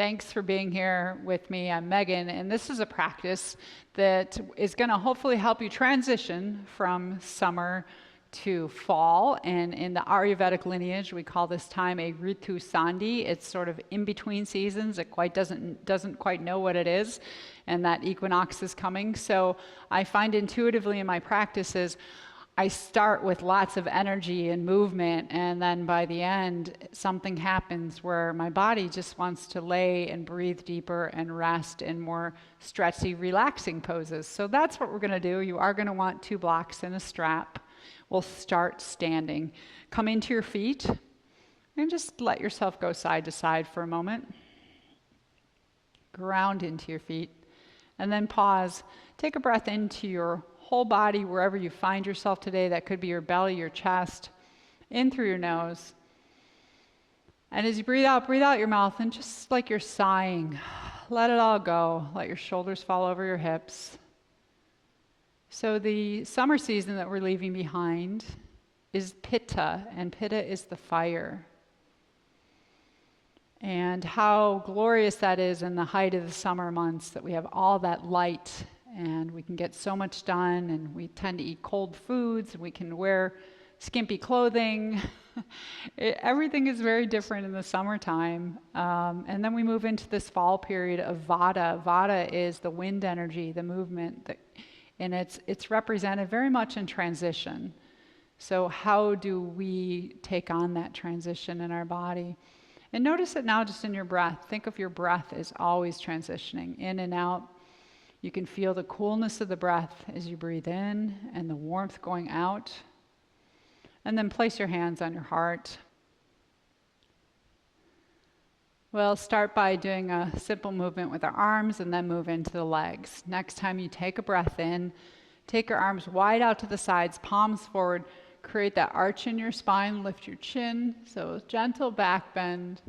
Thanks for being here with me. I'm Megan, and this is a practice that is going to hopefully help you transition from summer to fall. And in the Ayurvedic lineage, we call this time a Ritu Sandhi. It's sort of in between seasons. It doesn't quite know what it is, and that equinox is coming. So I find intuitively in my practices, I start with lots of energy and movement, and then by the end, something happens where my body just wants to lay and breathe deeper and rest in more stretchy, relaxing poses. So that's what we're going to do. You are going to want 2 blocks and a strap. We'll start standing. Come into your feet and just let yourself go side to side for a moment. Ground into your feet, and then pause. Take a breath into your whole body, wherever you find yourself today. That could be your belly, your chest, in through your nose. And as you breathe out your mouth, and just like you're sighing, let it all go. Let your shoulders fall over your hips. So the summer season that we're leaving behind is Pitta, and Pitta is the fire. And how glorious that is in the height of the summer months, that we have all that light and we can get so much done, and we tend to eat cold foods, and we can wear skimpy clothing. Everything is very different in the summertime. And then we move into this fall period of Vata. Vata is the wind energy, the movement, and it's represented very much in transition. So how do we take on that transition in our body? And notice it now just in your breath. Think of your breath as always transitioning in and out. You can feel the coolness of the breath as you breathe in and the warmth going out. And then place your hands on your heart. We'll start by doing a simple movement with our arms and then move into the legs. Next time you take a breath in, take your arms wide out to the sides, palms forward. Create that arch in your spine, lift your chin, so gentle back bend.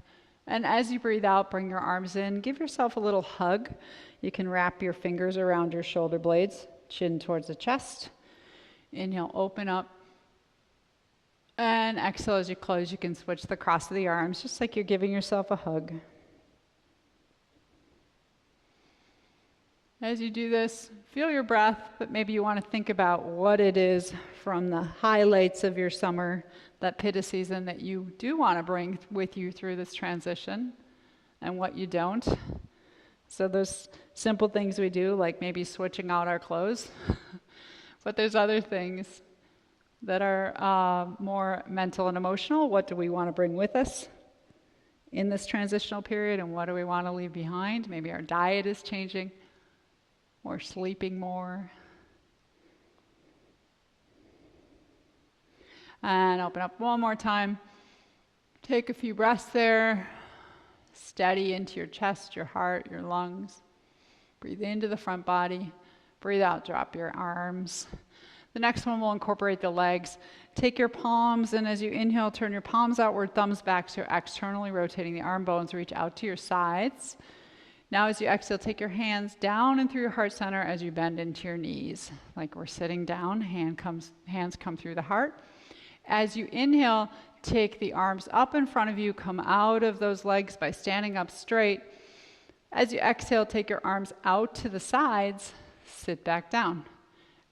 And as you breathe out, bring your arms in. Give yourself a little hug. You can wrap your fingers around your shoulder blades, chin towards the chest. Inhale, open up. And exhale, as you close, you can switch the cross of the arms, just like you're giving yourself a hug. As you do this, feel your breath, but maybe you want to think about what it is from the highlights of your summer, that Pitta season, that you do want to bring with you through this transition, and what you don't. So there's simple things we do, like maybe switching out our clothes, but there's other things that are more mental and emotional. What do we want to bring with us in this transitional period, and what do we want to leave behind? Maybe our diet is changing. Or sleeping more. And open up one more time. Take a few breaths there. Steady into your chest, your heart, your lungs. Breathe into the front body. Breathe out, drop your arms. The next one will incorporate the legs. Take your palms, and as you inhale, turn your palms outward, thumbs back, so you're externally rotating the arm bones. Reach out to your sides. Now as you exhale, take your hands down and through your heart center as you bend into your knees. Like we're sitting down, hands come through the heart. As you inhale, take the arms up in front of you, come out of those legs by standing up straight. As you exhale, take your arms out to the sides, sit back down,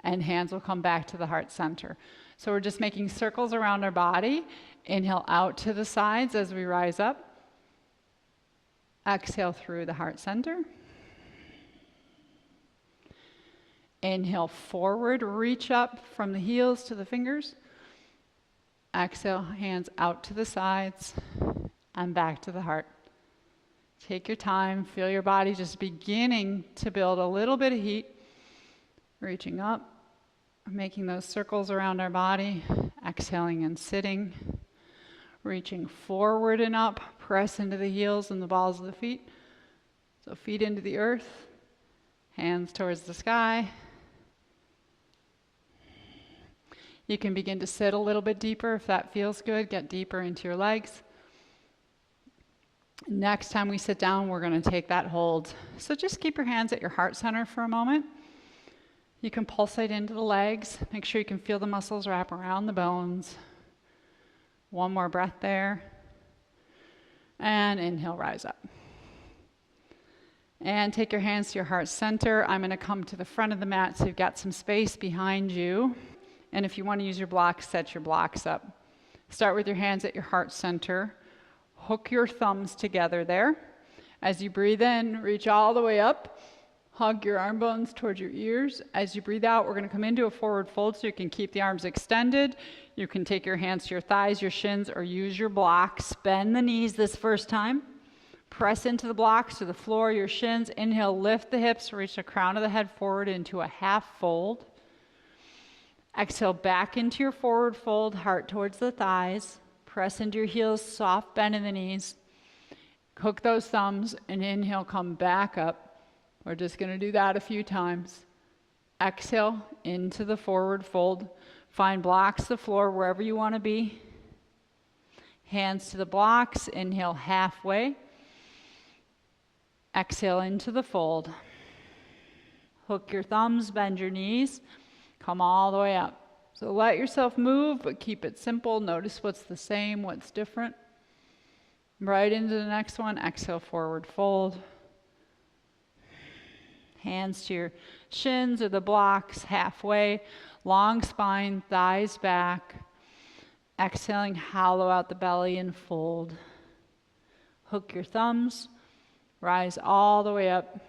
and hands will come back to the heart center. So we're just making circles around our body. Inhale out to the sides as we rise up. Exhale through the heart center. Inhale forward, reach up from the heels to the fingers. Exhale, hands out to the sides and back to the heart. Take your time, feel your body just beginning to build a little bit of heat. Reaching up, making those circles around our body, exhaling and sitting. Reaching forward and up, press into the heels and the balls of the feet. So feet into the earth, hands towards the sky. You can begin to sit a little bit deeper if that feels good. Get deeper into your legs. Next time we sit down, we're going to take that hold. So just keep your hands at your heart center for a moment. You can pulsate into the legs. Make sure you can feel the muscles wrap around the bones. One more breath there. And inhale, rise up. And take your hands to your heart center. I'm going to come to the front of the mat so you've got some space behind you. And if you want to use your blocks, set your blocks up. Start with your hands at your heart center. Hook your thumbs together there. As you breathe in, reach all the way up. Hug your arm bones towards your ears. As you breathe out, we're going to come into a forward fold so you can keep the arms extended. You can take your hands to your thighs, your shins, or use your blocks. Bend the knees this first time. Press into the blocks to the floor, your shins. Inhale, lift the hips, reach the crown of the head forward into a half fold. Exhale, back into your forward fold, heart towards the thighs. Press into your heels, soft bend in the knees. Hook those thumbs, and inhale, come back up. We're just going to do that a few times. Exhale, into the forward fold. Find blocks the floor wherever you want to be. Hands to the blocks, inhale halfway. Exhale into the fold. Hook your thumbs, bend your knees. Come all the way up. So let yourself move, but keep it simple. Notice what's the same, what's different. Right into the next one. Exhale, forward fold. Hands to your shins or the blocks, halfway. Long spine, thighs back. Exhaling, hollow out the belly and fold. Hook your thumbs. Rise all the way up.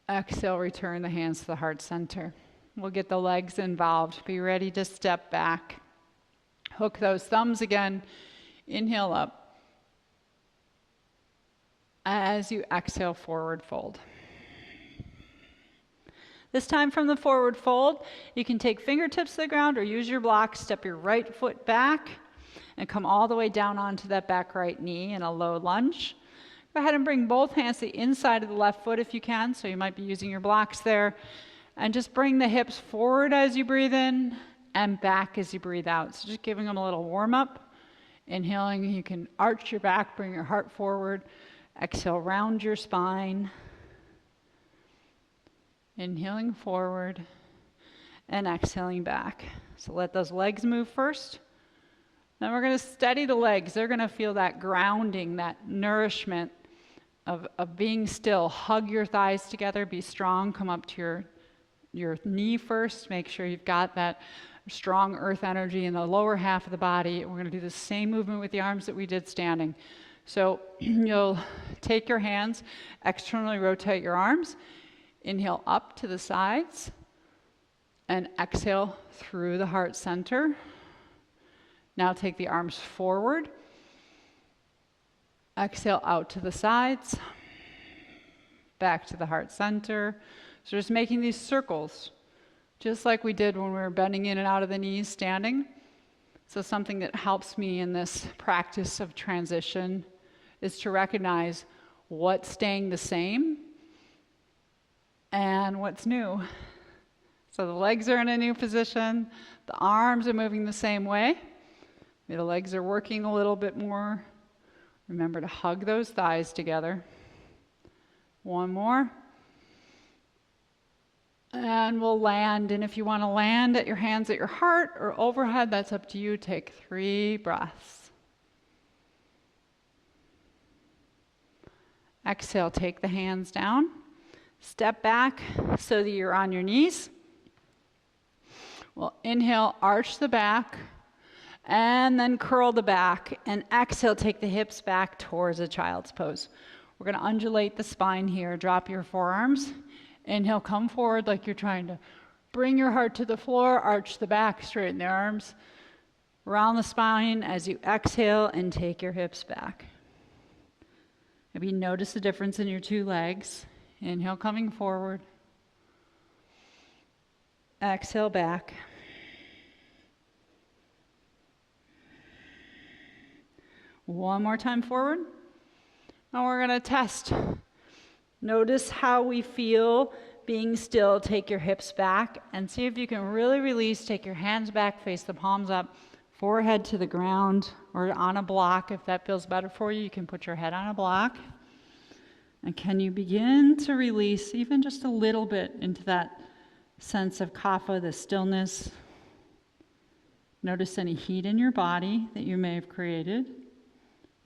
Exhale, return the hands to the heart center. We'll get the legs involved. Be ready to step back. Hook those thumbs again. Inhale up. As you exhale, forward fold. This time from the forward fold, you can take fingertips to the ground or use your blocks. Step your right foot back and come all the way down onto that back right knee in a low lunge. Go ahead and bring both hands to the inside of the left foot if you can, so you might be using your blocks there. And just bring the hips forward as you breathe in and back as you breathe out. So just giving them a little warm up. Inhaling, you can arch your back, bring your heart forward. Exhale, round your spine. Inhaling forward and exhaling back. So let those legs move first. Then we're going to steady the legs. They're going to feel that grounding, that nourishment of being still. Hug your thighs together, be strong. Come up to your knee first. Make sure you've got that strong earth energy in the lower half of the body. We're going to do the same movement with the arms that we did standing. So you'll take your hands, externally rotate your arms. Inhale up to the sides. And exhale through the heart center. Now take the arms forward. Exhale out to the sides. Back to the heart center. So just making these circles, just like we did when we were bending in and out of the knees standing. So something that helps me in this practice of transition is to recognize what's staying the same and what's new. So the legs are in a new position. The arms are moving the same way. The legs are working a little bit more. Remember to hug those thighs together. One more. And we'll land. And if you want to land at your hands at your heart or overhead, that's up to you. Take 3 breaths. Exhale, take the hands down. Step back so that you're on your knees. We'll inhale, arch the back. And then curl the back, and exhale, take the hips back towards a child's pose. We're going to undulate the spine here. Drop your forearms. Inhale, come forward like you're trying to bring your heart to the floor. Arch the back, straighten the arms. Round the spine as you exhale and take your hips back. Maybe notice the difference in your 2 legs. Inhale, coming forward. Exhale, back. One more time forward. Now we're going to test. Notice how we feel being still. Take your hips back and see if you can really release. Take your hands back, face the palms up, forehead to the ground or on a block. If that feels better for you, you can put your head on a block. And can you begin to release even just a little bit into that sense of kapha, the stillness? Notice any heat in your body that you may have created.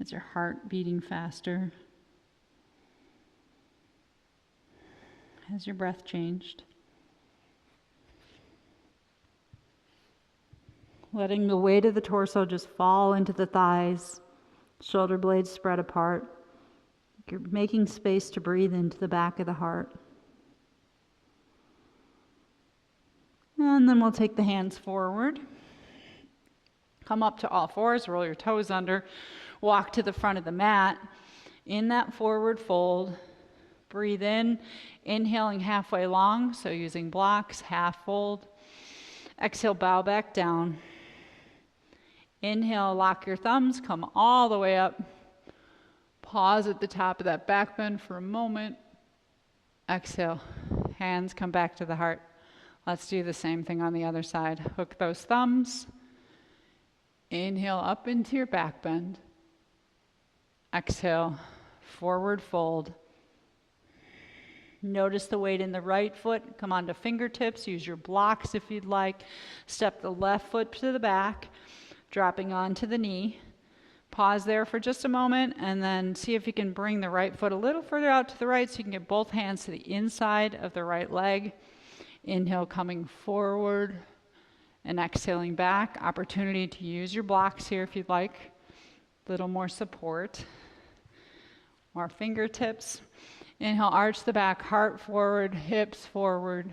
Is your heart beating faster? Has your breath changed? Letting the weight of the torso just fall into the thighs, shoulder blades spread apart. You're making space to breathe into the back of the heart. And then we'll take the hands forward. Come up to all fours, roll your toes under, walk to the front of the mat. In that forward fold, breathe in, inhaling halfway long, so using blocks, half fold. Exhale, bow back down. Inhale, lock your thumbs, come all the way up. Pause at the top of that back bend for a moment. Exhale, hands come back to the heart. Let's do the same thing on the other side. Hook those thumbs. Inhale up into your back bend. Exhale, forward fold. Notice the weight in the right foot. Come onto fingertips. Use your blocks if you'd like. Step the left foot to the back, dropping onto the knee. Pause there for just a moment and then see if you can bring the right foot a little further out to the right so you can get both hands to the inside of the right leg. Inhale, coming forward and exhaling back. Opportunity to use your blocks here if you'd like. A little more support. More fingertips. Inhale, arch the back, heart forward, hips forward.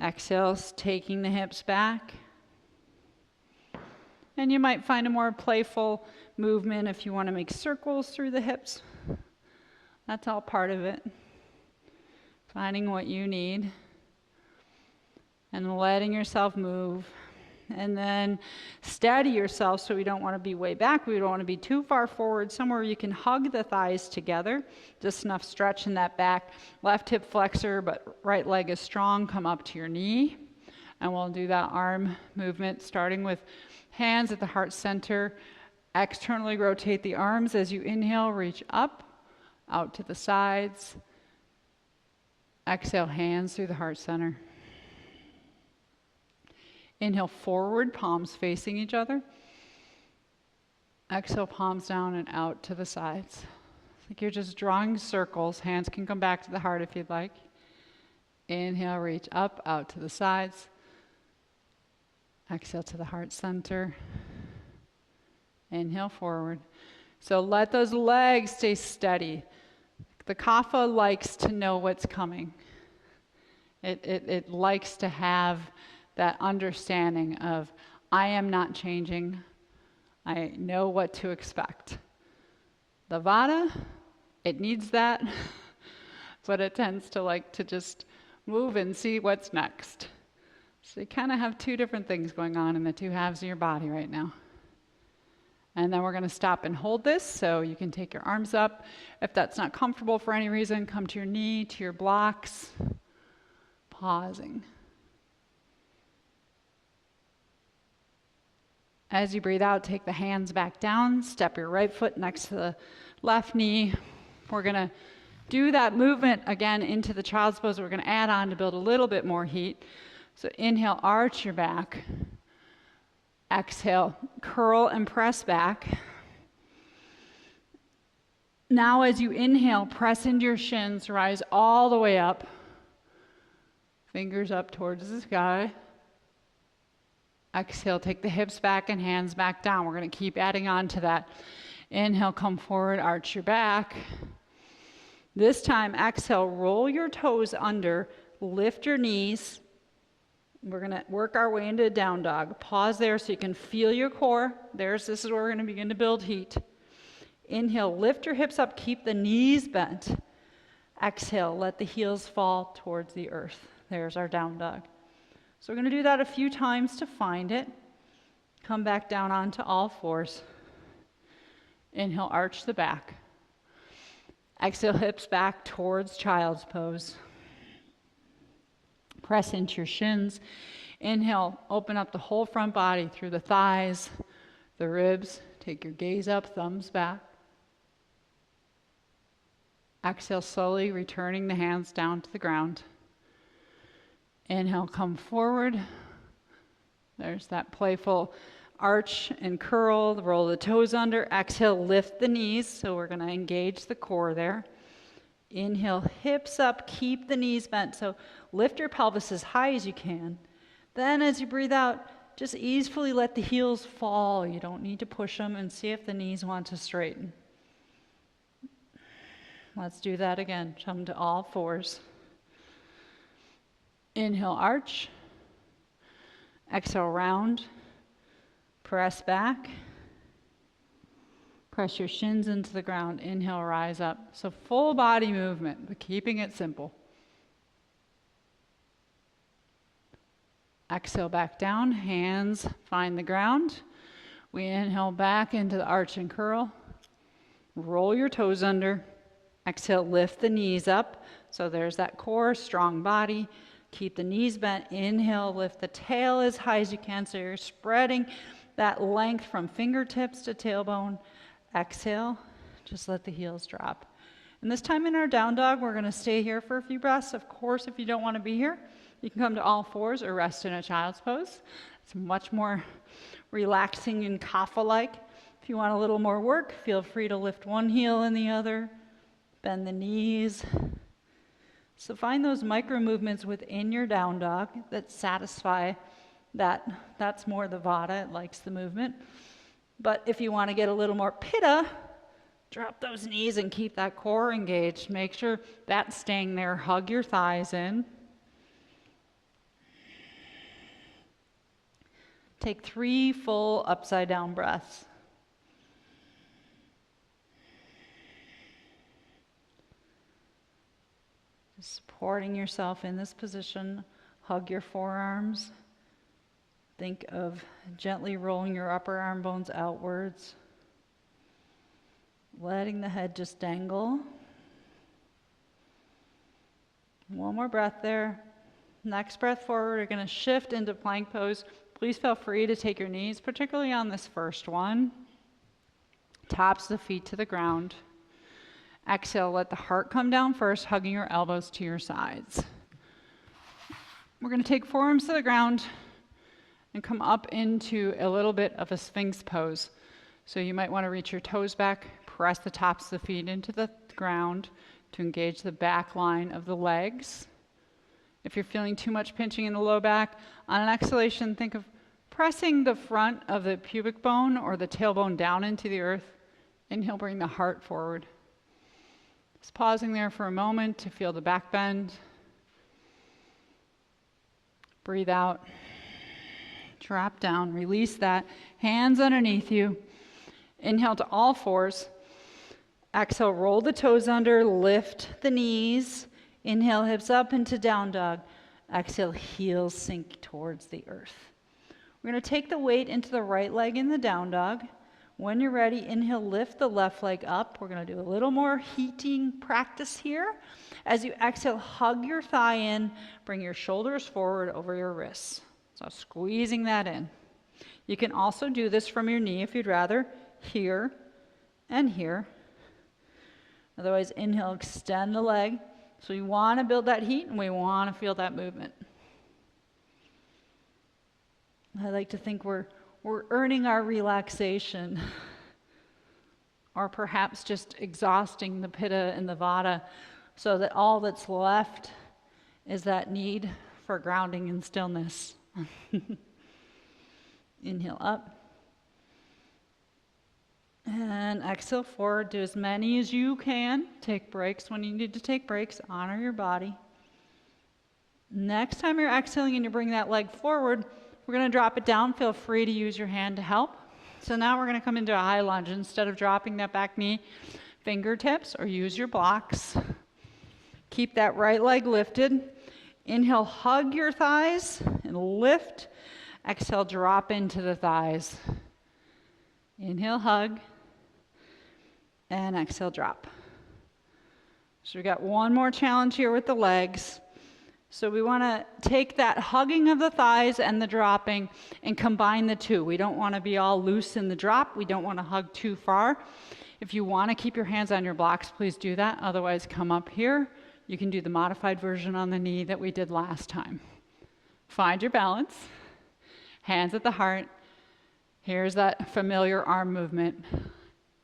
Exhale, taking the hips back. And you might find a more playful movement if you want to make circles through the hips. That's all part of it. Finding what you need and letting yourself move. And then steady yourself so we don't want to be way back. We don't want to be too far forward. Somewhere you can hug the thighs together. Just enough stretch in that back. Left hip flexor, but right leg is strong. Come up to your knee. And we'll do that arm movement starting with hands at the heart center. Externally rotate the arms as you inhale. Reach up, out to the sides. Exhale, hands through the heart center. Inhale forward, palms facing each other. Exhale, palms down and out to the sides. It's like you're just drawing circles. Hands can come back to the heart if you'd like. Inhale, reach up, out to the sides. Exhale to the heart center. Inhale forward. So let those legs stay steady. The kapha likes to know what's coming. It likes to have that understanding of, I am not changing. I know what to expect. The vata, it needs that, but it tends to like to just move and see what's next. So you kind of have two different things going on in the two halves of your body right now. And then we're going to stop and hold this, so you can take your arms up. If that's not comfortable for any reason, come to your knee, to your blocks, pausing. As you breathe out, take the hands back down, step your right foot next to the left knee. We're going to do that movement again into the child's pose. We're going to add on to build a little bit more heat. So inhale, arch your back. Exhale, curl and press back. Now as you inhale, press into your shins, rise all the way up. Fingers up towards the sky. Exhale, take the hips back and hands back down. We're going to keep adding on to that. Inhale, come forward, arch your back. This time, exhale, roll your toes under, lift your knees. We're going to work our way into a down dog. Pause there so you can feel your core. This is where we're going to begin to build heat. Inhale, lift your hips up, keep the knees bent. Exhale, let the heels fall towards the earth. There's our down dog. So we're going to do that a few times to find it. Come back down onto all fours. Inhale, arch the back. Exhale, hips back towards child's pose. Press into your shins. Inhale, open up the whole front body through the thighs, the ribs. Take your gaze up, thumbs back. Exhale, slowly returning the hands down to the ground. Inhale, come forward. There's that playful arch and curl, roll the toes under. Exhale, lift the knees. So we're going to engage the core there. Inhale, hips up, keep the knees bent. So lift your pelvis as high as you can. Then as you breathe out, just easily let the heels fall. You don't need to push them, and see if the knees want to straighten. Let's do that again. Come to all fours. Inhale, arch. Exhale, round. Press back. Press your shins into the ground. Inhale, rise up. So full body movement, but keeping it simple. Exhale back down, hands find the ground. We inhale back into the arch and curl. Roll your toes under. Exhale, lift the knees up. So there's that core, strong body. Keep the knees bent. Inhale, lift the tail as high as you can. So you're spreading that length from fingertips to tailbone. Exhale, just let the heels drop. And this time in our down dog, we're going to stay here for a few breaths. Of course, if you don't want to be here, you can come to all fours or rest in a child's pose. It's much more relaxing and kapha-like. If you want a little more work, feel free to lift one heel and the other, bend the knees. So find those micro movements within your down dog that satisfy that. That's more the vata, it likes the movement. But if you want to get a little more pitta, drop those knees and keep that core engaged. Make sure that's staying there. Hug your thighs in. Take 3 full upside down breaths. Supporting yourself in this position. Hug your forearms. Think of gently rolling your upper arm bones outwards. Letting the head just dangle. One more breath there. Next breath forward, we're going to shift into plank pose. Please feel free to take your knees, particularly on this first one. Tops of the feet to the ground. Exhale, let the heart come down first, hugging your elbows to your sides. We're going to take forearms to the ground and come up into a little bit of a sphinx pose. So you might want to reach your toes back, press the tops of the feet into the ground to engage the back line of the legs. If you're feeling too much pinching in the low back, on an exhalation, think of pressing the front of the pubic bone or the tailbone down into the earth. Inhale, bring the heart forward. Just pausing there for a moment to feel the back bend. Breathe out. Drop down, release that. Hands underneath you. Inhale to all fours. Exhale, roll the toes under, lift the knees. Inhale, hips up into down dog. Exhale, heels sink towards the earth. We're going to take the weight into the right leg in the down dog. When you're ready, inhale, lift the left leg up. We're going to do a little more heating practice here. As you exhale, hug your thigh in. Bring your shoulders forward over your wrists. So squeezing that in. You can also do this from your knee if you'd rather, here and here. Otherwise, inhale, extend the leg. So we want to build that heat and we want to feel that movement. I like to think we're earning our relaxation, or perhaps just exhausting the pitta and the vata, so that all that's left is that need for grounding and stillness. Inhale up. And exhale forward. Do as many as you can. Take breaks when you need to take breaks. Honor your body. Next time you're exhaling and you bring that leg forward, we're going to drop it down. Feel free to use your hand to help. So now we're going to come into a high lunge. Instead of dropping that back knee, fingertips, or use your blocks. Keep that right leg lifted. Inhale, hug your thighs and lift. Exhale, drop into the thighs. Inhale, hug. And exhale, drop. So we got one more challenge here with the legs. So we want to take that hugging of the thighs and the dropping and combine the two. We don't want to be all loose in the drop. We don't want to hug too far. If you want to keep your hands on your blocks, please do that. Otherwise, come up here. You can do the modified version on the knee that we did last time. Find your balance. Hands at the heart. Here's that familiar arm movement.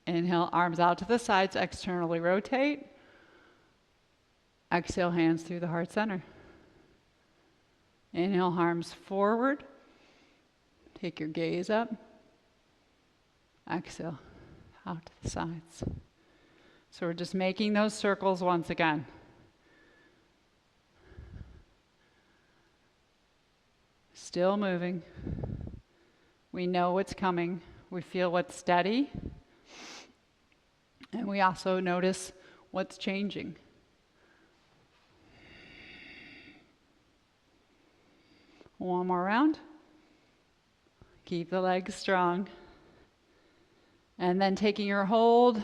Inhale, arms out to the sides, externally rotate. Exhale, hands through the heart center. Inhale, arms forward. Take your gaze up. Exhale, out to the sides. So we're just making those circles once again. Still moving. We know what's coming. We feel what's steady. And we also notice what's changing. One more round. Keep the legs strong. And then taking your hold,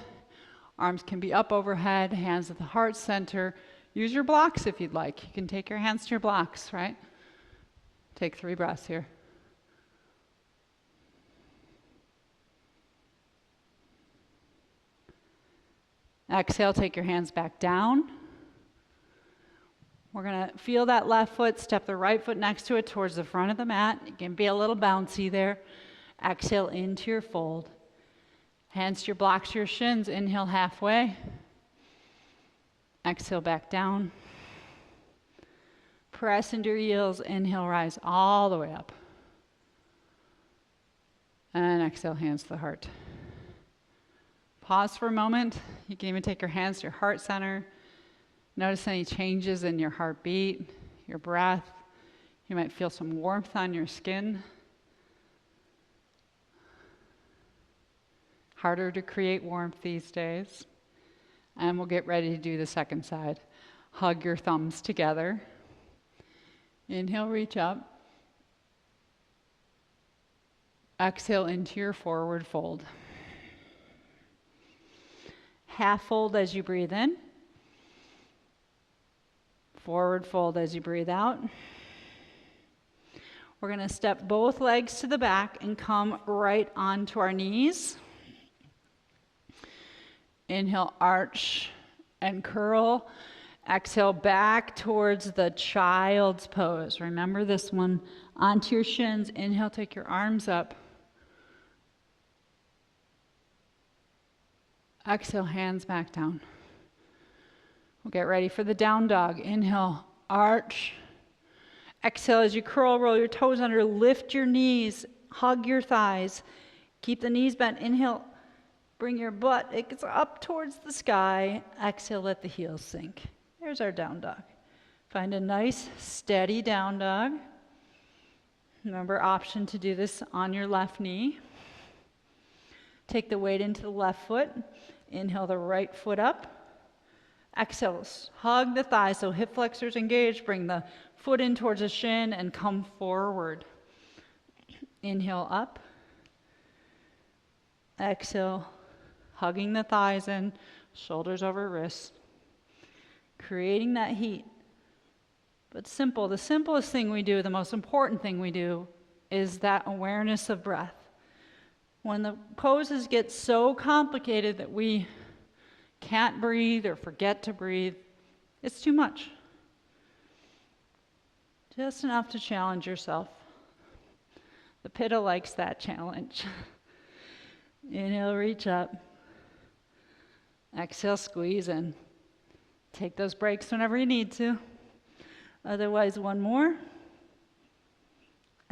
arms can be up overhead, hands at the heart center. Use your blocks if you'd like. You can take your hands to your blocks, right? Take 3 breaths here. Exhale, take your hands back down. We're going to feel that left foot, step the right foot next to it towards the front of the mat. It can be a little bouncy there. Exhale into your fold. Hands to your blocks, to your shins. Inhale halfway. Exhale back down. Press into your heels. Inhale, rise all the way up. And exhale, hands to the heart. Pause for a moment. You can even take your hands to your heart center. Notice any changes in your heartbeat, your breath. You might feel some warmth on your skin. Harder to create warmth these days. And we'll get ready to do the second side. Hug your thumbs together. Inhale, reach up. Exhale into your forward fold. Half fold as you breathe in. Forward fold as you breathe out. We're going to step both legs to the back and come right onto our knees. Inhale, arch and curl. Exhale, back towards the child's pose. Remember this one. Onto your shins. Inhale, take your arms up. Exhale, hands back down. We'll get ready for the down dog. Inhale, arch. Exhale as you curl, roll your toes under, lift your knees, hug your thighs. Keep the knees bent. Inhale, bring your butt, it gets up towards the sky. Exhale, let the heels sink. There's our down dog. Find a nice, steady down dog. Remember, option to do this on your left knee. Take the weight into the left foot. Inhale the right foot up. Exhale, hug the thighs, so hip flexors engaged. Bring the foot in towards the shin and come forward. Inhale up. Exhale, hugging the thighs in, shoulders over wrists. Creating that heat. But simple, the simplest thing we do, the most important thing we do, is that awareness of breath. When the poses get so complicated that we can't breathe or forget to breathe, it's too much. Just enough to challenge yourself. The pitta likes that challenge. Inhale, reach up. Exhale, squeeze in. Take those breaks whenever you need to. Otherwise, one more.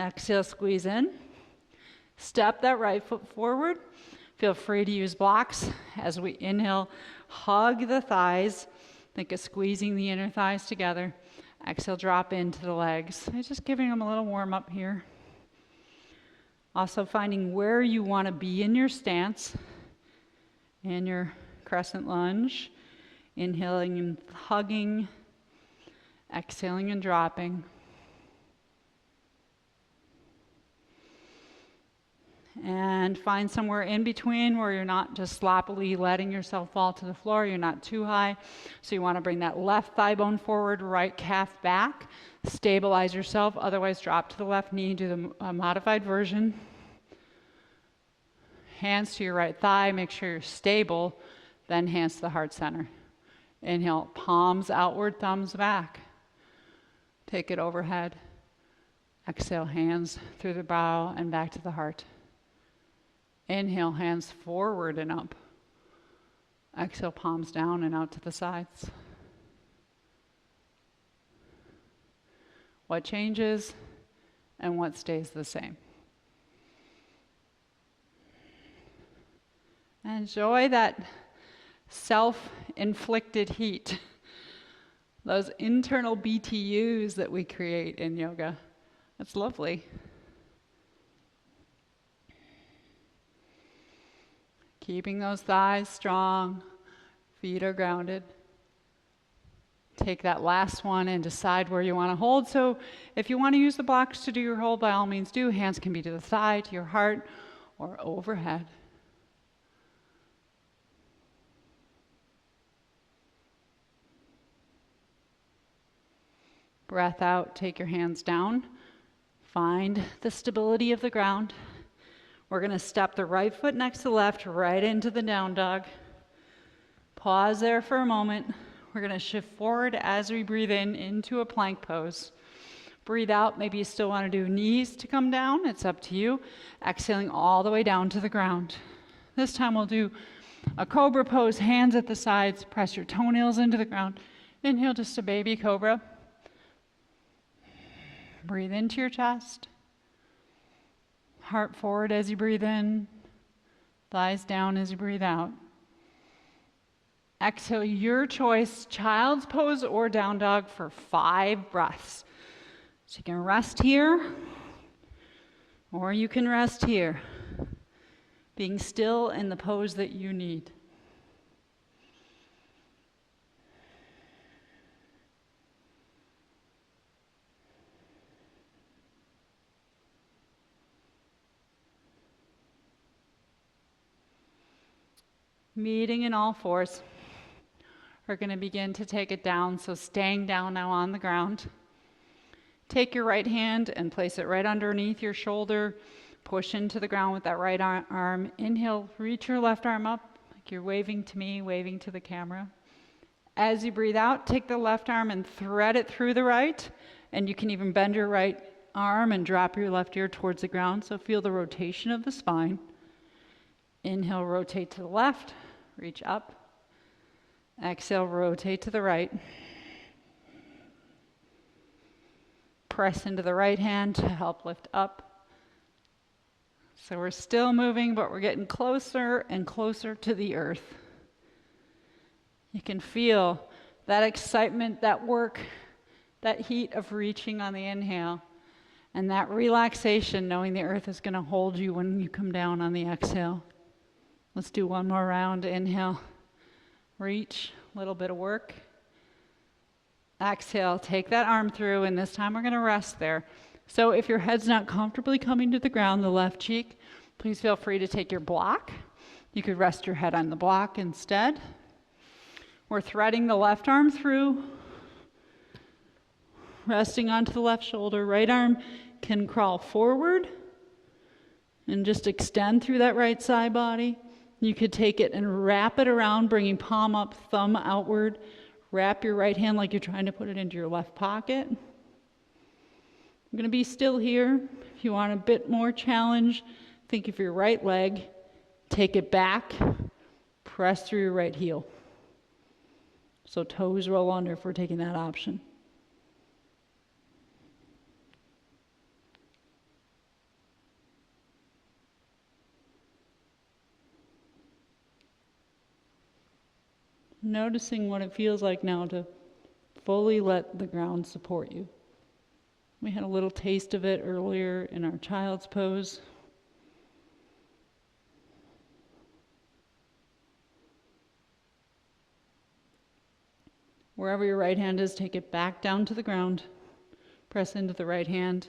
Exhale, squeeze in. Step that right foot forward. Feel free to use blocks as we inhale. Hug the thighs. Think of squeezing the inner thighs together. Exhale, drop into the legs. I'm just giving them a little warm up here. Also finding where you want to be in your stance. In your crescent lunge. Inhaling and hugging. Exhaling and dropping. And find somewhere in between where you're not just sloppily letting yourself fall to the floor. You're not too high. So you want to bring that left thigh bone forward, right calf back. Stabilize yourself. Otherwise, drop to the left knee. Do the modified version. Hands to your right thigh. Make sure you're stable. Then hands to the heart center. Inhale, palms outward, thumbs back. Take it overhead. Exhale, hands through the brow and back to the heart. Inhale, hands forward and up. Exhale, palms down and out to the sides. what changes, and what stays the same. Enjoy that self-inflicted heat, those internal BTUs that we create in yoga. It's lovely. Keeping those thighs strong, feet are grounded. Take that last one and decide where you want to hold. So if you want to use the blocks to do your hold, by all means do. Hands can be to the thigh, to your heart, or overhead. Breath out, take your hands down. Find the stability of the ground. We're going to step the right foot next to the left, right into the down dog. Pause there for a moment. We're going to shift forward as we breathe in into a plank pose. Breathe out. Maybe you still want to do knees to come down. It's up to you. Exhaling all the way down to the ground. This time we'll do a cobra pose, hands at the sides. Press your toenails into the ground. Inhale, just a baby cobra. Breathe into your chest. Heart forward as you breathe in. Thighs down as you breathe out. Exhale, your choice, child's pose or down dog for 5 breaths. So you can rest here, or you can rest here, being still in the pose that you need. Meeting in all fours. We're going to begin to take it down, so staying down now on the ground. Take your right hand and place it right underneath your shoulder. Push into the ground with that right arm. Inhale, reach your left arm up, like you're waving to me, waving to the camera. As you breathe out, take the left arm and thread it through the right, and you can even bend your right arm and drop your left ear towards the ground, so feel the rotation of the spine. Inhale, rotate to the left, reach up. Exhale, rotate to the right. Press into the right hand to help lift up. So we're still moving, but we're getting closer and closer to the earth. You can feel that excitement, that work, that heat of reaching on the inhale, and that relaxation knowing the earth is going to hold you when you come down on the exhale. Let's do one more round. Inhale, reach, a little bit of work. Exhale, take that arm through, and this time we're going to rest there. So if your head's not comfortably coming to the ground, the left cheek, please feel free to take your block. You could rest your head on the block instead. We're threading the left arm through, resting onto the left shoulder. Right arm can crawl forward and just extend through that right side body. You could take it and wrap it around, bringing palm up, thumb outward. Wrap your right hand like you're trying to put it into your left pocket. I'm going to be still here. If you want a bit more challenge, think of your right leg. Take it back. Press through your right heel. So toes roll under if we're taking that option. Noticing what it feels like now to fully let the ground support you. We had a little taste of it earlier in our child's pose. Wherever your right hand is, take it back down to the ground. Press into the right hand.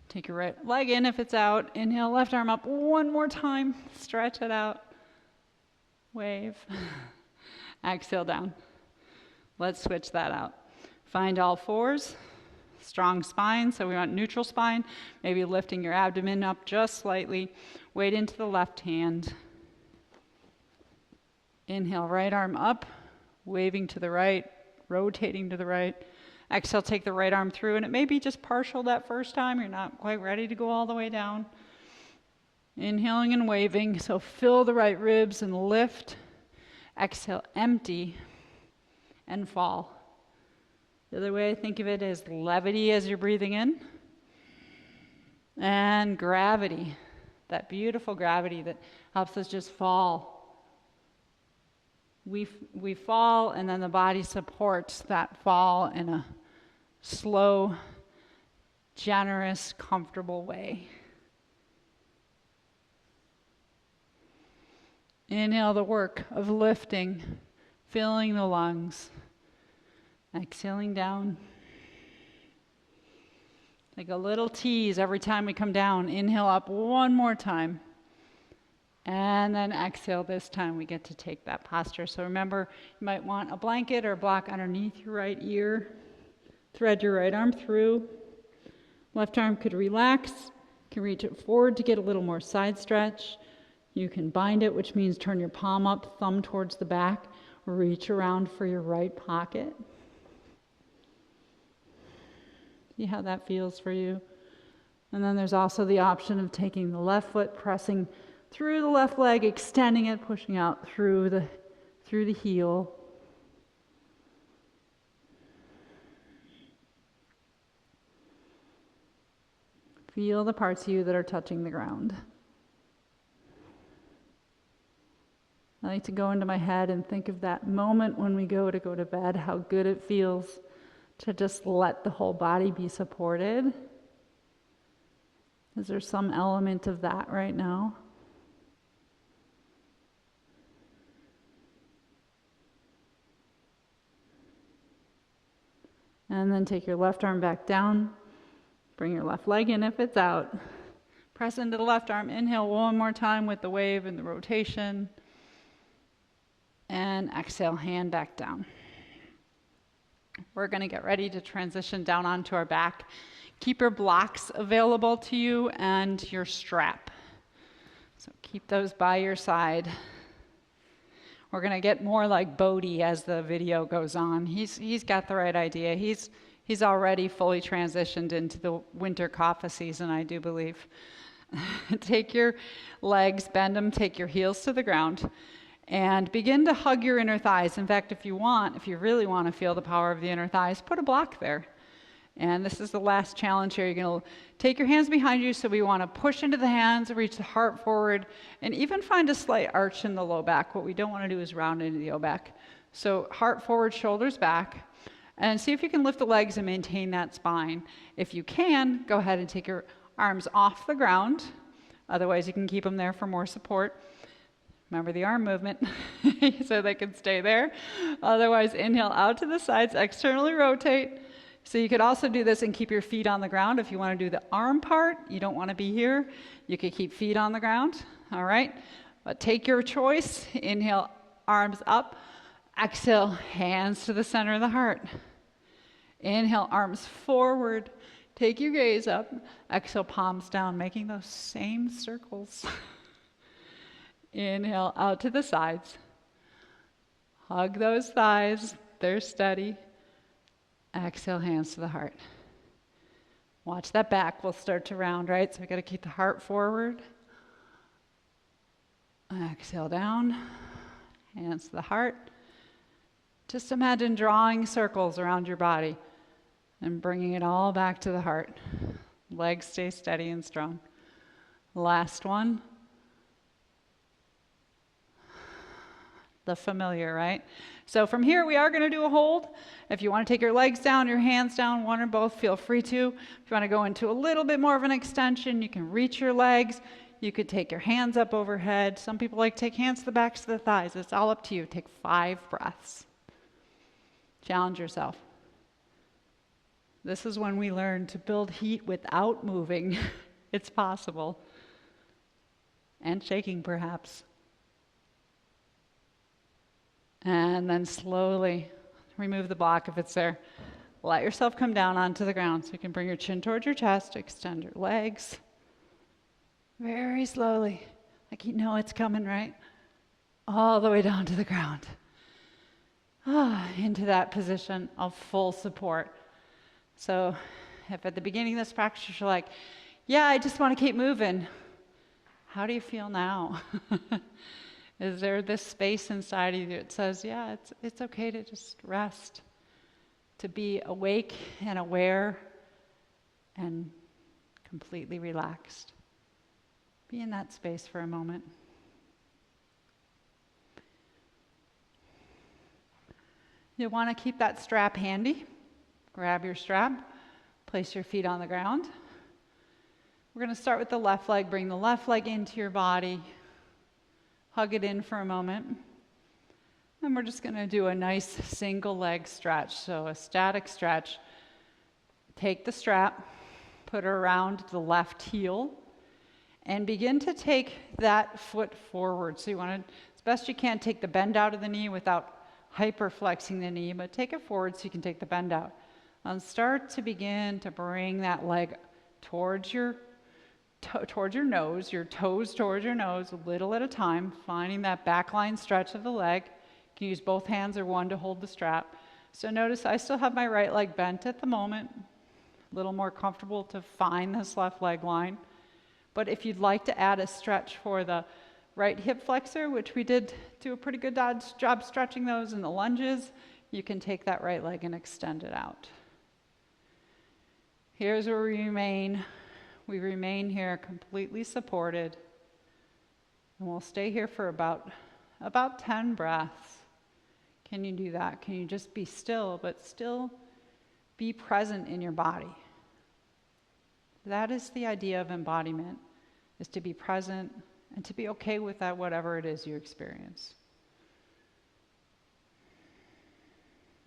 Take your right leg in if it's out. Inhale, left arm up one more time. Stretch it out. Wave. Exhale down. Let's switch that out. Find all fours. Strong spine, so we want neutral spine. Maybe lifting your abdomen up just slightly. Weight into the left hand. Inhale, right arm up, waving to the right, rotating to the right. Exhale, take the right arm through, and it may be just partial that first time. You're not quite ready to go all the way down. Inhaling and waving, so fill the right ribs and lift. Exhale, empty, and fall. The other way I think of it is levity as you're breathing in, and gravity, that beautiful gravity that helps us just fall. We fall, and then the body supports that fall in a slow, generous, comfortable way. Inhale the work of lifting, filling the lungs. Exhaling down. Like a little tease every time we come down. Inhale up one more time. And then exhale. This time we get to take that posture. So remember, you might want a blanket or a block underneath your right ear. Thread your right arm through. Left arm could relax. You can reach it forward to get a little more side stretch. You can bind it, which means turn your palm up, thumb towards the back. Reach around for your right pocket. See how that feels for you. And then there's also the option of taking the left foot, pressing through the left leg, extending it, pushing out through the heel. Feel the parts of you that are touching the ground. I like to go into my head and think of that moment when we go to bed, how good it feels to just let the whole body be supported. Is there some element of that right now? And then take your left arm back down. Bring your left leg in if it's out. Press into the left arm. Inhale one more time with the wave and the rotation. And exhale, hand back down. We're going to get ready to transition down onto our back. Keep your blocks available to you and your strap. So keep those by your side. We're going to get more like Bodhi as the video goes on. He's got the right idea. He's already fully transitioned into the winter kapha season, I do believe. Take your legs, bend them, take your heels to the ground. And begin to hug your inner thighs. In fact, if you really want to feel the power of the inner thighs, put a block there. And this is the last challenge here. You're going to take your hands behind you, so we want to push into the hands, reach the heart forward, and even find a slight arch in the low back. What we don't want to do is round into the low back. So heart forward, shoulders back, and see if you can lift the legs and maintain that spine. If you can, go ahead and take your arms off the ground. Otherwise, you can keep them there for more support. Remember the arm movement, so they can stay there. Otherwise, inhale out to the sides, externally rotate. So you could also do this and keep your feet on the ground. If you want to do the arm part, you don't want to be here, you could keep feet on the ground, all right? But take your choice. Inhale, arms up. Exhale, hands to the center of the heart. Inhale, arms forward. Take your gaze up. Exhale, palms down, making those same circles. Inhale out to the sides. Hug those thighs. They're steady. Exhale, hands to the heart. Watch that back. We'll start to round, right? So we got to keep the heart forward. Exhale down. Hands to the heart. Just imagine drawing circles around your body and bringing it all back to the heart. Legs stay steady and strong. Last one. The familiar, right? So from here, we are going to do a hold. If you want to take your legs down, your hands down, one or both, feel free to. If you want to go into a little bit more of an extension, you can reach your legs. You could take your hands up overhead. Some people like to take hands to the backs of the thighs. It's all up to you. Take 5 breaths. Challenge yourself. This is when we learn to build heat without moving. It's possible. And shaking, perhaps. And then slowly remove the block if it's there. Let yourself come down onto the ground. So you can bring your chin towards your chest, extend your legs. Very slowly, like you know it's coming, right? All the way down to the ground. Into that position of full support. So if at the beginning of this practice you're like, yeah, I just want to keep moving. How do you feel now? Is there this space inside of you that says, yeah, it's okay to just rest, to be awake and aware and completely relaxed. Be in that space for a moment. You'll want to keep that strap handy. Grab your strap, place your feet on the ground. We're going to start with the left leg. Bring the left leg into your body. Hug it in for a moment. And we're just going to do a nice single leg stretch. So a static stretch. Take the strap, put it around the left heel, and begin to take that foot forward. So you want to, as best you can, take the bend out of the knee without hyperflexing the knee, but take it forward so you can take the bend out. And start to begin to bring that leg towards your nose, your toes towards your nose, a little at a time, finding that back line stretch of the leg. You can use both hands or one to hold the strap. So notice I still have my right leg bent at the moment, a little more comfortable to find this left leg line. But if you'd like to add a stretch for the right hip flexor, which we did do a pretty good job stretching those in the lunges, you can take that right leg and extend it out. Here's where we remain. We remain here completely supported. And we'll stay here for about 10 breaths. Can you do that? Can you just be still, but still be present in your body? That is the idea of embodiment, is to be present and to be okay with that, whatever it is you experience.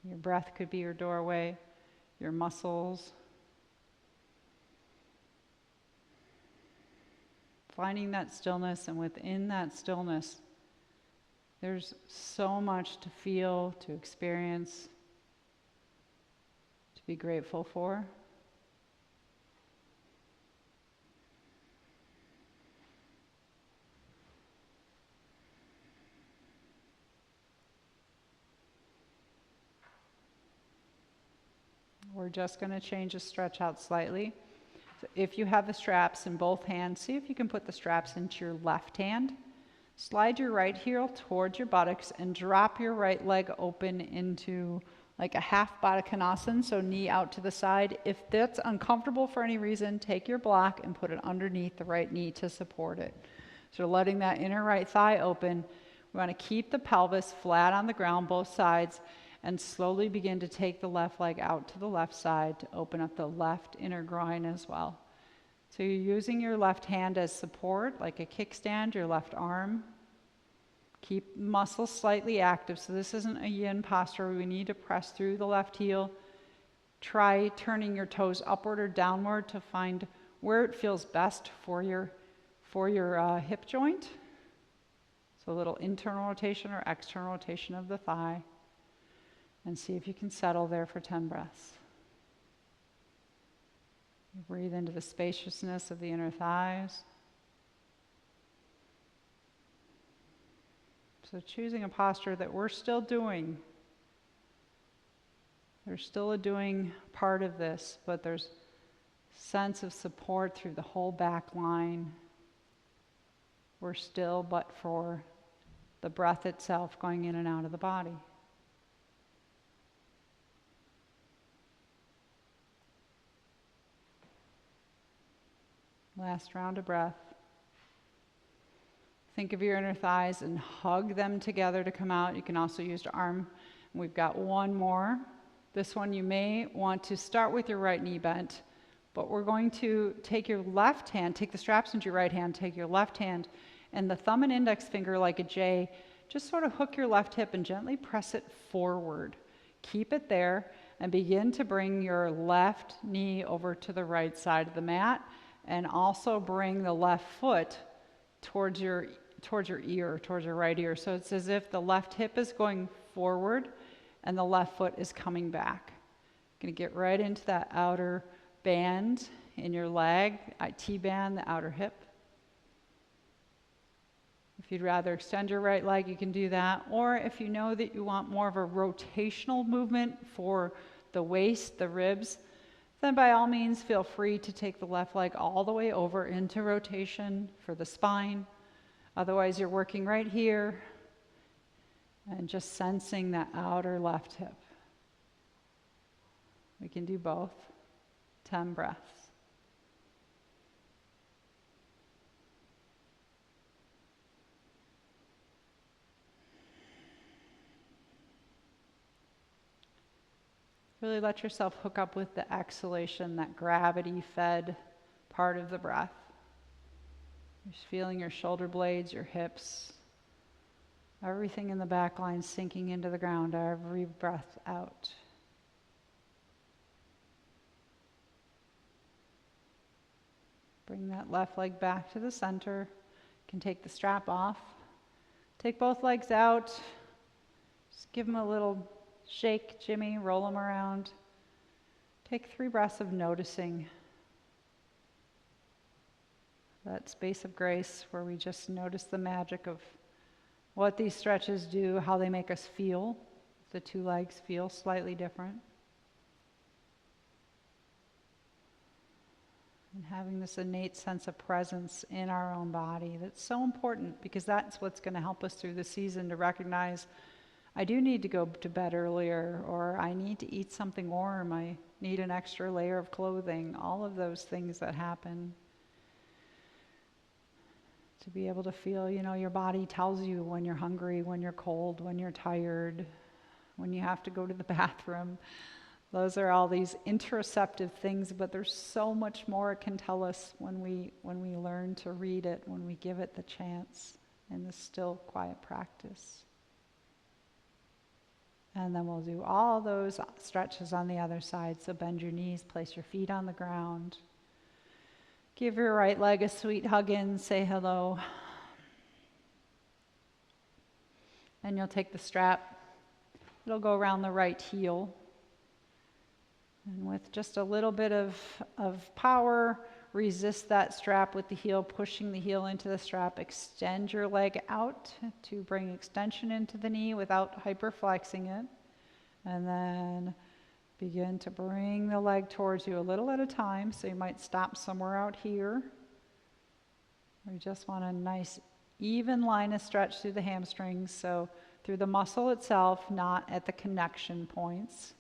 Your breath could be your doorway, your muscles. Finding that stillness, and within that stillness, there's so much to feel, to experience, to be grateful for. We're just going to change the stretch out slightly. So if you have the straps in both hands, see if you can put the straps into your left hand. Slide your right heel towards your buttocks and drop your right leg open into like a half Baddha Konasana, so knee out to the side. If that's uncomfortable for any reason, take your block and put it underneath the right knee to support it. So letting that inner right thigh open. We want to keep the pelvis flat on the ground, both sides, and slowly begin to take the left leg out to the left side to open up the left inner groin as well. So you're using your left hand as support, like a kickstand, your left arm. Keep muscles slightly active. So this isn't a yin posture where we need to press through the left heel. Try turning your toes upward or downward to find where it feels best for your hip joint. So a little internal rotation or external rotation of the thigh. And see if you can settle there for 10 breaths. Breathe into the spaciousness of the inner thighs. So choosing a posture that we're still doing. There's still a doing part of this, but there's sense of support through the whole back line. We're still, but for the breath itself going in and out of the body. Last round of breath. Think of your inner thighs and hug them together to come out. You can also use your arm. We've got one more. This one you may want to start with your right knee bent, but we're going to take your left hand, take the straps into your right hand, take your left hand, and the thumb and index finger like a J, just sort of hook your left hip and gently press it forward. Keep it there and begin to bring your left knee over to the right side of the mat. And also bring the left foot towards your ear, towards your right ear. So it's as if the left hip is going forward and the left foot is coming back. Going to get right into that outer band in your leg, T-band, the outer hip. If you'd rather extend your right leg, you can do that. Or if you know that you want more of a rotational movement for the waist, the ribs, then by all means feel free to take the left leg all the way over into rotation for the spine. Otherwise you're working right here and just sensing that outer left hip. We can do both. 10 breaths. Really let yourself hook up with the exhalation, that gravity-fed part of the breath. Just feeling your shoulder blades, your hips, everything in the back line sinking into the ground, every breath out. Bring that left leg back to the center. You can take the strap off. Take both legs out. Just give them a little shake, Jimmy, roll them around. Take 3 breaths of noticing. That space of grace where we just notice the magic of what these stretches do, how they make us feel. The 2 legs feel slightly different. And having this innate sense of presence in our own body. That's so important because that's what's going to help us through the season to recognize I do need to go to bed earlier, or I need to eat something warm, I need an extra layer of clothing, all of those things that happen. To be able to feel, your body tells you when you're hungry, when you're cold, when you're tired, when you have to go to the bathroom. Those are all these interoceptive things, but there's so much more it can tell us when we learn to read it, when we give it the chance in the still, quiet practice. And then we'll do all those stretches on the other side. So bend your knees, place your feet on the ground. Give your right leg a sweet hug in, say hello. And you'll take the strap. It'll go around the right heel. And with just a little bit of power, resist that strap with the heel, pushing the heel into the strap. Extend your leg out to bring extension into the knee without hyperflexing it. And then begin to bring the leg towards you a little at a time. So you might stop somewhere out here. We just want a nice even line of stretch through the hamstrings. So through the muscle itself, not at the connection points.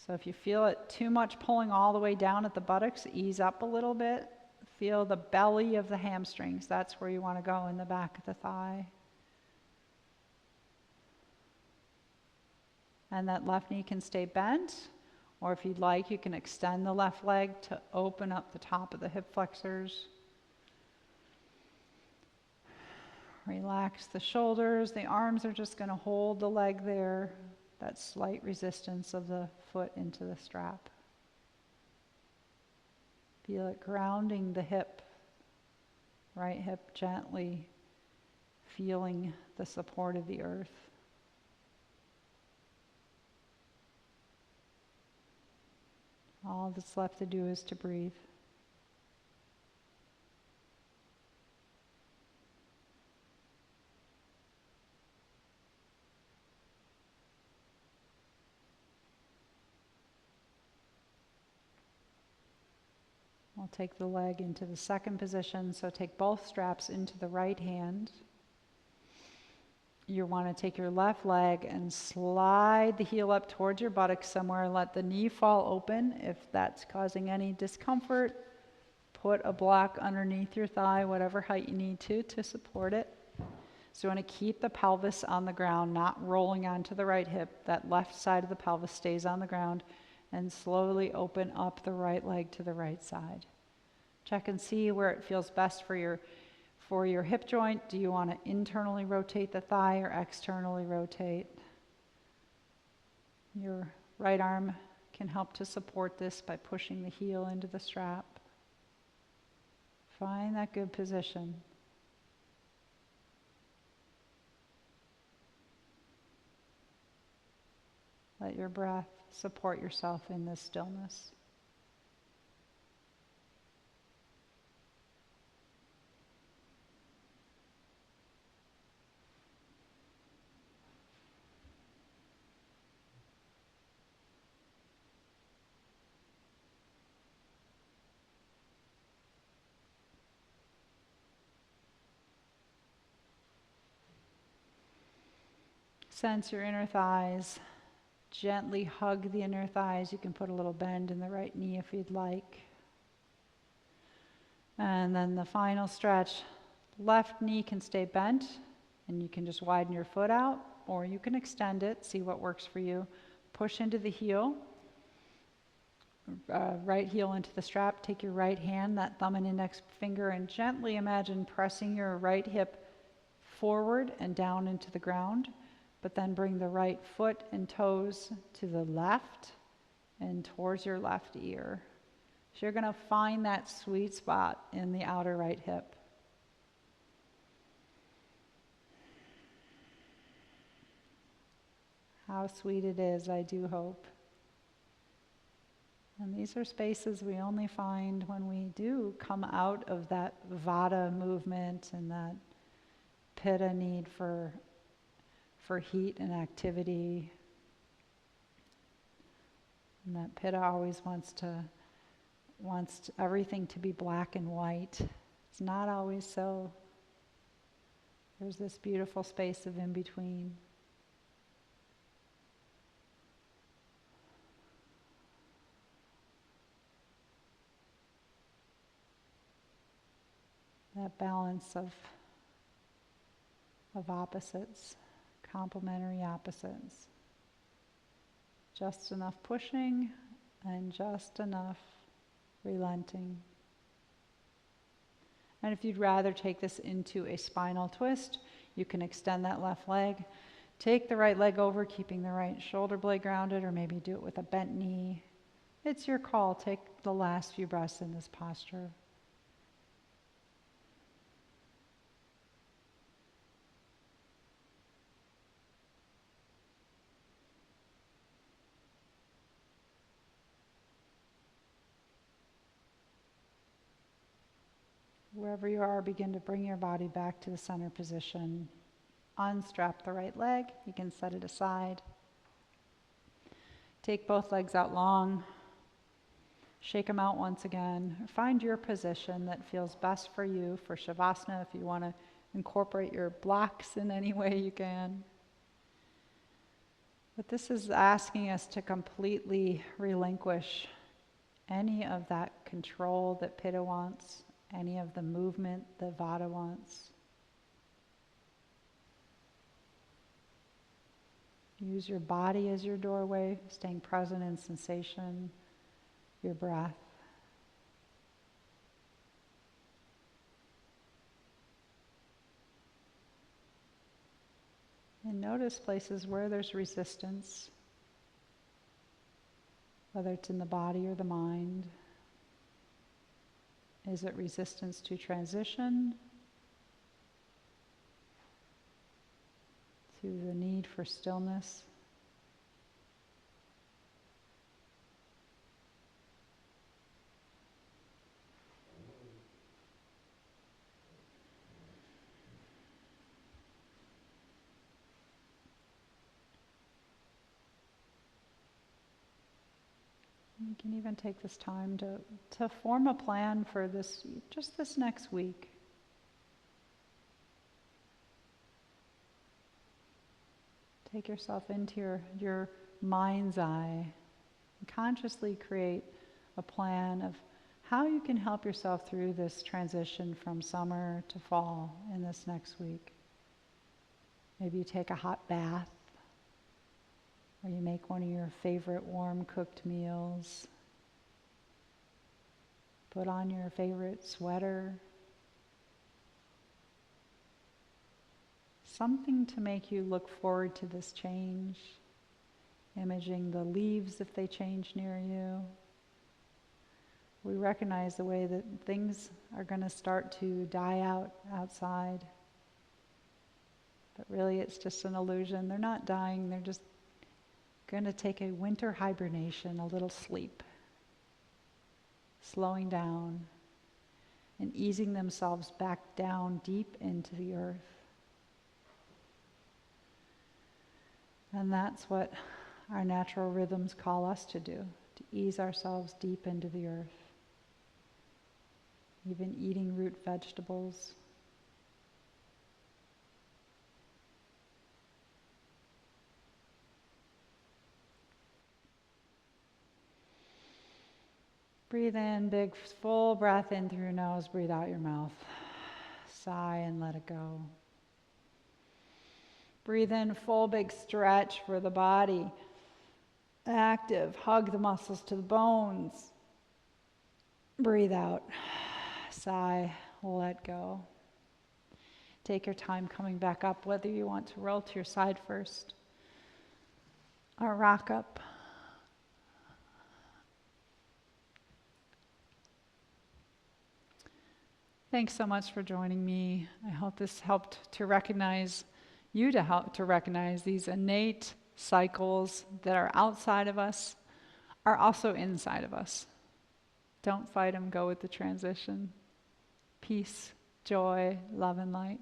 So if you feel it too much pulling all the way down at the buttocks, ease up a little bit. Feel the belly of the hamstrings. That's where you want to go, in the back of the thigh. And that left knee can stay bent. Or if you'd like, you can extend the left leg to open up the top of the hip flexors. Relax the shoulders. The arms are just going to hold the leg there. That slight resistance of the foot into the strap. Feel it grounding the hip, right hip gently feeling the support of the earth. All that's left to do is to breathe. We'll take the leg into the second position, so take both straps into the right hand. You want to take your left leg and slide the heel up towards your buttocks somewhere. Let the knee fall open. If that's causing any discomfort, put a block underneath your thigh, whatever height you need to support it. So you want to keep the pelvis on the ground, not rolling onto the right hip. That left side of the pelvis stays on the ground. And slowly open up the right leg to the right side. Check and see where it feels best for your hip joint. Do you want to internally rotate the thigh or externally rotate? Your right arm can help to support this by pushing the heel into the strap. Find that good position. Let your breath support yourself in this stillness. Sense your inner thighs Gently hug the inner thighs. You can put a little bend in the right knee if you'd like. And then the final stretch, left knee can stay bent and you can just widen your foot out, or you can extend it, see what works for you. Push into the heel, right heel into the strap. Take your right hand, that thumb and index finger, and gently imagine pressing your right hip forward and down into the ground, but then bring the right foot and toes to the left and towards your left ear. So you're going to find that sweet spot in the outer right hip. How sweet it is, I do hope. And these are spaces we only find when we do come out of that vata movement and that pitta need for heat and activity. And that pitta always wants everything to be black and white. It's not always so. There's this beautiful space of in between. That balance of opposites, complementary opposites. Just enough pushing and just enough relenting. And if you'd rather take this into a spinal twist, you can extend that left leg. Take the right leg over, keeping the right shoulder blade grounded, or maybe do it with a bent knee. It's your call. Take the last few breaths in this posture. Wherever you are, begin to bring your body back to the center position. Unstrap the right leg. You can set it aside. Take both legs out long. Shake them out once again. Find your position that feels best for you for Shavasana. If you want to incorporate your blocks in any way, you can. But this is asking us to completely relinquish any of that control that Pitta wants, any of the movement that Vata wants. Use your body as your doorway, staying present in sensation, your breath. And notice places where there's resistance, whether it's in the body or the mind. Is it resistance to transition? To the need for stillness? You can even take this time to form a plan for this, just this next week. Take yourself into your mind's eye and consciously create a plan of how you can help yourself through this transition from summer to fall in this next week. Maybe you take a hot bath, or you make one of your favorite warm cooked meals. Put on your favorite sweater. Something to make you look forward to this change. Imaging the leaves if they change near you. We recognize the way that things are going to start to die out outside. But really it's just an illusion. They're not dying, they're just going to take a winter hibernation, a little sleep. Slowing down and easing themselves back down deep into the earth. And that's what our natural rhythms call us to do, to ease ourselves deep into the earth. Even eating root vegetables. Breathe in, big full breath in through your nose, breathe out your mouth. Sigh and let it go. Breathe in, full big stretch for the body. Active, hug the muscles to the bones. Breathe out, sigh, let go. Take your time coming back up, whether you want to roll to your side first or rock up. Thanks so much for joining me. I hope this helped to recognize you, to help to recognize these innate cycles that are outside of us are also inside of us. Don't fight them, go with the transition. Peace, joy, love, and light.